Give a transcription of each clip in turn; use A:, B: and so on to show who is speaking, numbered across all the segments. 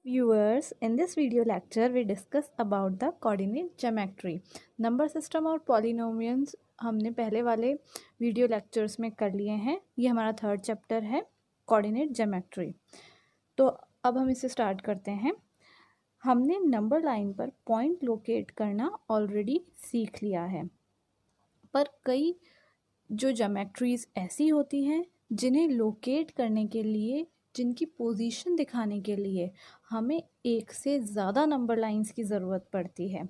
A: Viewers, in this video lecture we discuss about the coordinate geometry. Number system और polynomials हमने पहले वाले video lectures में कर लिए हैं. ये हमारा थर्ड चैप्टर है कोऑर्डिनेट ज्योमेट्री. तो अब हम इसे स्टार्ट करते हैं. हमने नंबर लाइन पर पॉइंट लोकेट करना ऑलरेडी सीख लिया है, पर कई जो ज्योमेट्रीज ऐसी होती हैं जिन्हें लोकेट करने के लिए, जिनकी पोजीशन दिखाने के लिए हमें एक से ज़्यादा नंबर लाइंस की ज़रूरत पड़ती है.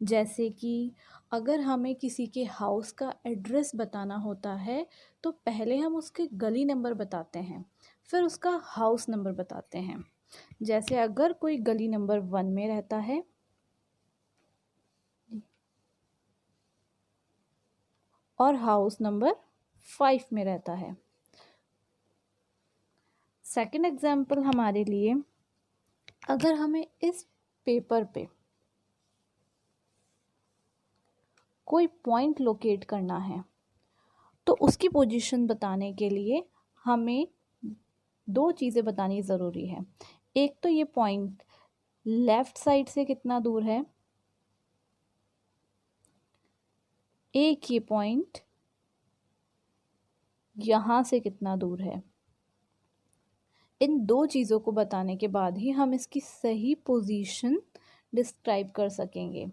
A: जैसे कि अगर हमें किसी के हाउस का एड्रेस बताना होता है तो पहले हम उसके गली नंबर बताते हैं, फिर उसका हाउस नंबर बताते हैं. जैसे अगर कोई गली नंबर 1 में रहता है और हाउस नंबर 5 में रहता है. सेकंड एग्जाम्पल हमारे लिए, अगर हमें इस पेपर पे कोई पॉइंट लोकेट करना है तो उसकी पोजीशन बताने के लिए हमें दो चीज़ें बतानी ज़रूरी है. एक तो ये पॉइंट लेफ़्ट साइड से कितना दूर है, एक ये पॉइंट यहाँ से कितना दूर है. इन दो चीज़ों को बताने के बाद ही हम इसकी सही पोजीशन डिस्क्राइब कर सकेंगे.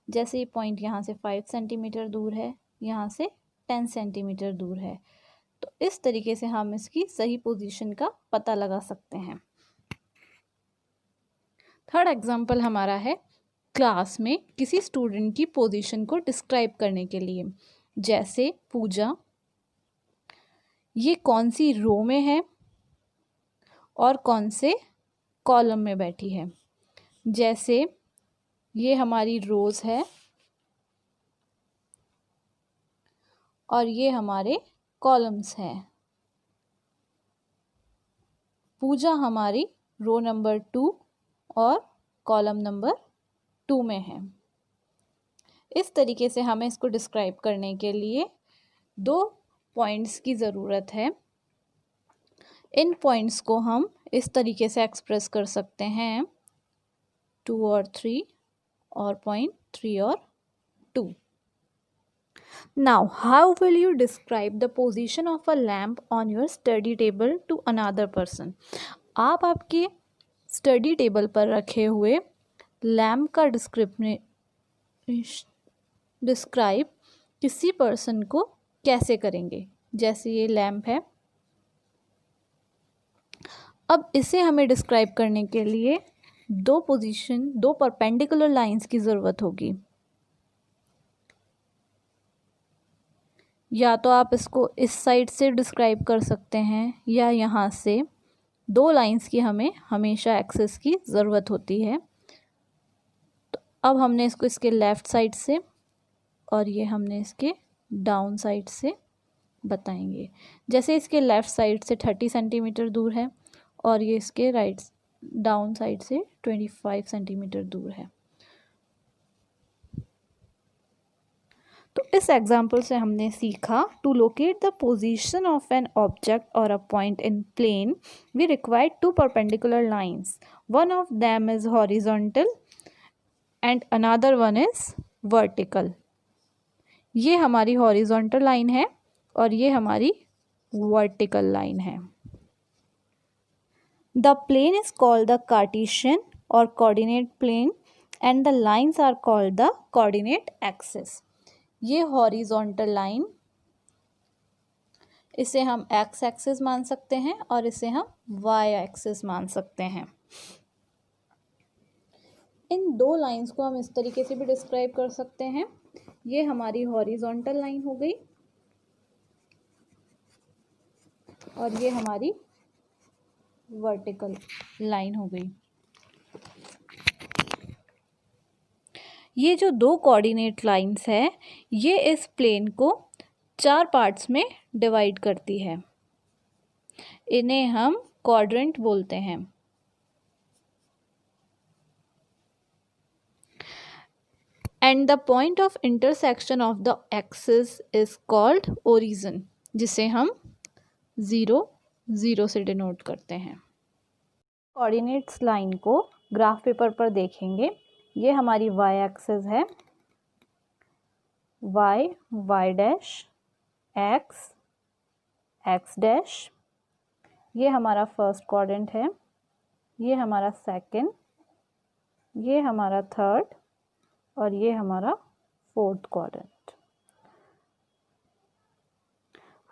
A: जैसे ये पॉइंट यहाँ से 5 सेंटीमीटर दूर है, यहाँ से 10 सेंटीमीटर दूर है, तो इस तरीके से हम इसकी सही पोजीशन का पता लगा सकते हैं. थर्ड एग्जाम्पल हमारा है क्लास में किसी स्टूडेंट की पोजीशन को डिस्क्राइब करने के लिए. जैसे पूजा ये कौन सी रो में है और कौन से कॉलम में बैठी है. जैसे ये हमारी रोज़ है और ये हमारे कॉलम्स हैं. पूजा हमारी रो नंबर 2 और कॉलम नंबर 2 में है. इस तरीके से हमें इसको डिस्क्राइब करने के लिए दो पॉइंट्स की ज़रूरत है. इन पॉइंट्स को हम इस तरीके से एक्सप्रेस कर सकते हैं 2 और 3 और पॉइंट 3 और 2. Now, how will you describe the position of a lamp on your study table to another person? आप आपके स्टडी टेबल पर रखे हुए लैम्प का डिस्क्राइब किसी पर्सन को कैसे करेंगे. जैसे ये लैम्प है, अब इसे हमें डिस्क्राइब करने के लिए दो परपेंडिकुलर लाइंस की ज़रूरत होगी. या तो आप इसको इस साइड से डिस्क्राइब कर सकते हैं या यहाँ से. दो लाइंस की हमें हमेशा एक्सेस की ज़रूरत होती है. तो अब हमने इसको इसके लेफ़्ट साइड से और ये हमने इसके डाउन साइड से बताएंगे. जैसे इसके लेफ़्ट साइड से 30 सेंटीमीटर दूर है और ये इसके राइट डाउन साइड से 25 सेंटीमीटर दूर है. तो इस एग्जाम्पल से हमने सीखा, to locate the position of an object और a point in plane we require two perpendicular lines. One of them is horizontal and another one is vertical. ये हमारी हॉरिजॉन्टल लाइन है और ये हमारी वर्टिकल लाइन है. The plane is called the Cartesian or coordinate plane and the lines are called the coordinate axis. ये horizontal line, इसे हम एक्स एक्सिस मान सकते हैं और इसे हम वाई एक्सिस मान सकते हैं. इन दो लाइंस को हम इस तरीके से भी डिस्क्राइब कर सकते हैं. ये हमारी हॉरिजॉन्टल लाइन हो गई और ये हमारी वर्टिकल लाइन हो गई. ये जो दो कोऑर्डिनेट लाइंस है, ये इस प्लेन को 4 पार्ट्स में डिवाइड करती है. इन्हें हम क्वाड्रेंट बोलते हैं. And the point of intersection of the axis is called origin, जिसे हम 0 से डिनोट करते हैं. कोऑर्डिनेट्स लाइन को ग्राफ पेपर पर देखेंगे, ये हमारी वाई एक्सिस है, Y, Y dash, X, X dash, ये हमारा फर्स्ट क्वाड्रेंट है, ये हमारा सेकंड, ये हमारा थर्ड और ये हमारा फोर्थ क्वाड्रेंट।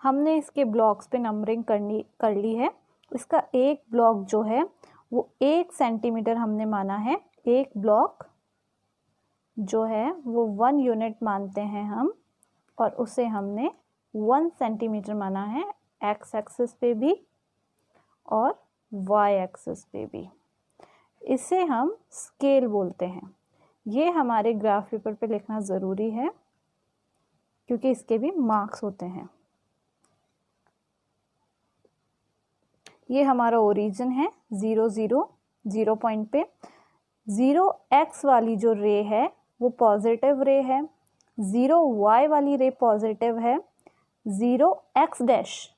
A: हमने इसके ब्लॉक्स पे नंबरिंग कर ली है। इसका एक ब्लॉक जो है वो 1 सेंटीमीटर हमने माना है। एक ब्लॉक जो है वो 1 यूनिट मानते हैं हम, और उसे हमने 1 सेंटीमीटर माना है एक्स एक्सिस पे भी और वाई एक्सिस पे भी। इसे हम स्केल बोलते हैं। ये हमारे ग्राफ पेपर पे लिखना ज़रूरी है क्योंकि इसके भी मार्क्स होते हैं। ये हमारा ओरिजिन है 0 0 0 पॉइंट पे। 0 एक्स वाली जो रे है वो पॉजिटिव रे है, 0 वाई वाली रे पॉजिटिव है, 0 एक्स डैश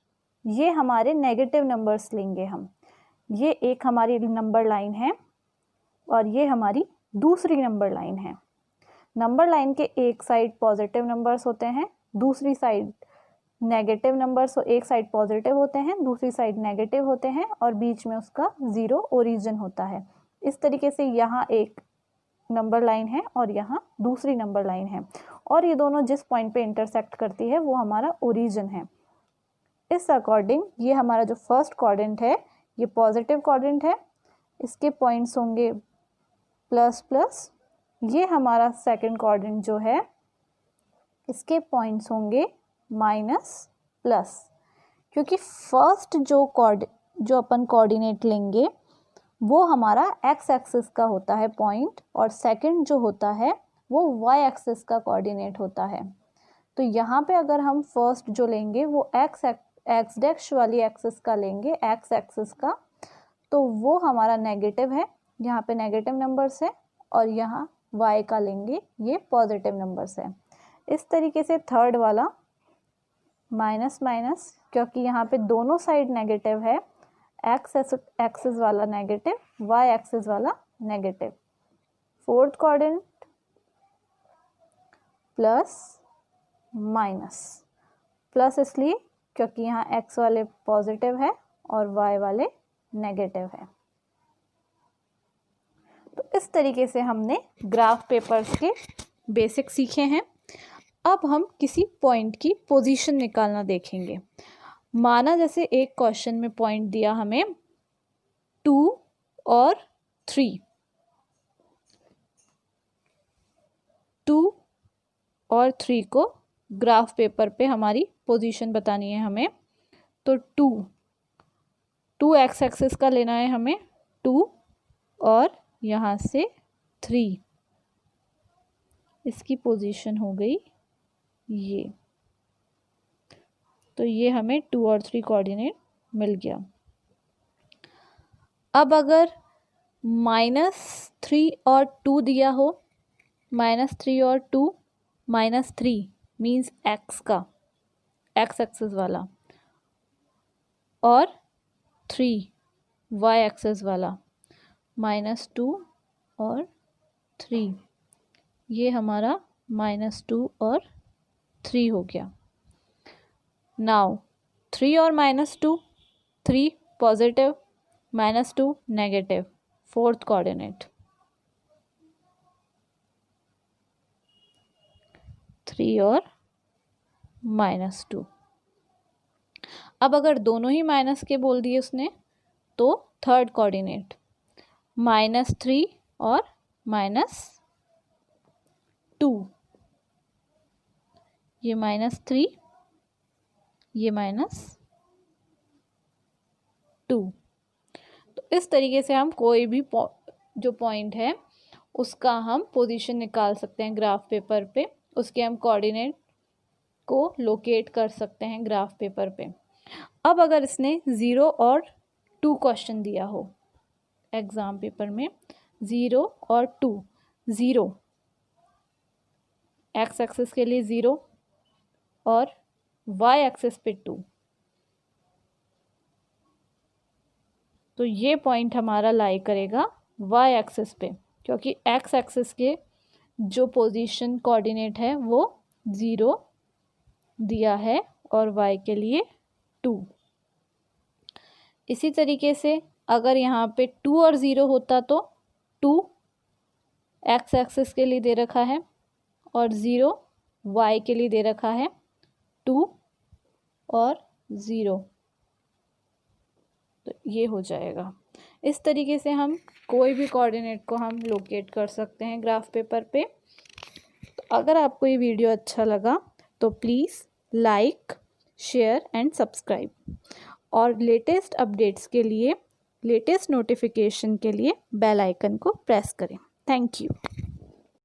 A: ये हमारे नेगेटिव नंबर्स लेंगे हम। ये एक हमारी नंबर लाइन है और ये हमारी दूसरी नंबर लाइन है। नंबर लाइन के एक साइड पॉजिटिव नंबर्स होते हैं, दूसरी साइड नेगेटिव नंबर्स, एक साइड पॉजिटिव होते हैं, दूसरी साइड नेगेटिव होते हैं और बीच में उसका 0 ओरिजिन होता है। इस तरीके से यहाँ एक नंबर लाइन है और यहाँ दूसरी नंबर लाइन है और ये दोनों जिस पॉइंट पे इंटरसेक्ट करती है वो हमारा ओरिजिन है। इस अकॉर्डिंग ये हमारा जो फर्स्ट क्वाड्रेंट है ये पॉजिटिव क्वाड्रेंट है, इसके पॉइंट्स होंगे प्लस प्लस। ये हमारा सेकंड क्वाड्रेंट जो है इसके पॉइंट्स होंगे माइनस प्लस, क्योंकि फर्स्ट जो अपन कोऑर्डिनेट लेंगे वो हमारा एक्स एक्सिस का होता है पॉइंट और सेकंड जो होता है वो वाई एक्सिस का कोऑर्डिनेट होता है। तो यहाँ पे अगर हम फर्स्ट जो लेंगे वो एक्स डैश वाली एक्सिस का लेंगे, एक्स एक्सिस का, तो वो हमारा नेगेटिव है, यहाँ पे नेगेटिव नंबर्स है, और यहाँ वाई का लेंगे ये पॉजिटिव नंबर्स है। इस तरीके से थर्ड वाला माइनस माइनस, क्योंकि यहाँ पे दोनों साइड नेगेटिव है, एक्स एक्सिस वाला नेगेटिव, वाई एक्सिस वाला negative. Fourth quadrant plus minus, plus इसलिए क्योंकि यहाँ एक्स वाले पॉजिटिव है और वाई वाले नेगेटिव है। तो इस तरीके से हमने ग्राफ पेपर्स के बेसिक सीखे हैं। अब हम किसी पॉइंट की पोजीशन निकालना देखेंगे। माना जैसे एक क्वेश्चन में पॉइंट दिया हमें 2 और 3, 2 और 3 को ग्राफ पेपर पे हमारी पोजीशन बतानी है हमें। तो 2 एक्स एक्सिस का लेना है हमें 2 और यहाँ से 3, इसकी पोजीशन हो गई ये। तो ये हमें 2 और 3 कोऑर्डिनेट मिल गया। अब अगर -3 और 2 दिया हो, -3 और 2, -3 मीन्स एक्स का, एक्स एक्सिस वाला, और 3 वाई एक्सिस वाला, -2 और 3, ये हमारा -2 और 3 हो गया। नाउ 3 और -2, 3 पॉजिटिव, -2 नेगेटिव, फोर्थ कोऑर्डिनेट, 3 और -2। अब अगर दोनों ही माइनस के बोल दिए उसने तो थर्ड कोऑर्डिनेट, -3 और -2, ये -3, ये -2। तो इस तरीके से हम कोई भी जो पॉइंट है उसका हम पोजीशन निकाल सकते हैं ग्राफ पेपर पे, उसके हम कोऑर्डिनेट को लोकेट कर सकते हैं ग्राफ पेपर पे। अब अगर इसने 0 और 2 क्वेश्चन दिया हो एग्ज़ाम पेपर में, 0 और 2, 0 एक्स एक्सिस के लिए 0 और वाई एक्सिस पे 2, तो ये पॉइंट हमारा लाई करेगा वाई एक्सिस पे, क्योंकि एक्स एक्सिस के जो पोजीशन कोऑर्डिनेट है वो 0 दिया है और वाई के लिए 2। इसी तरीके से अगर यहाँ पे 2 और 0 होता तो 2 एक्स एक्सिस के लिए दे रखा है और 0 वाई के लिए दे रखा है, 2 और 0, तो ये हो जाएगा। इस तरीके से हम कोई भी कोऑर्डिनेट को हम लोकेट कर सकते हैं ग्राफ पेपर पे। तो अगर आपको ये वीडियो अच्छा लगा तो please like, share and subscribe, और लेटेस्ट अपडेट्स के लिए, लेटेस्ट नोटिफिकेशन के लिए बेल आइकन को प्रेस करें। Thank you.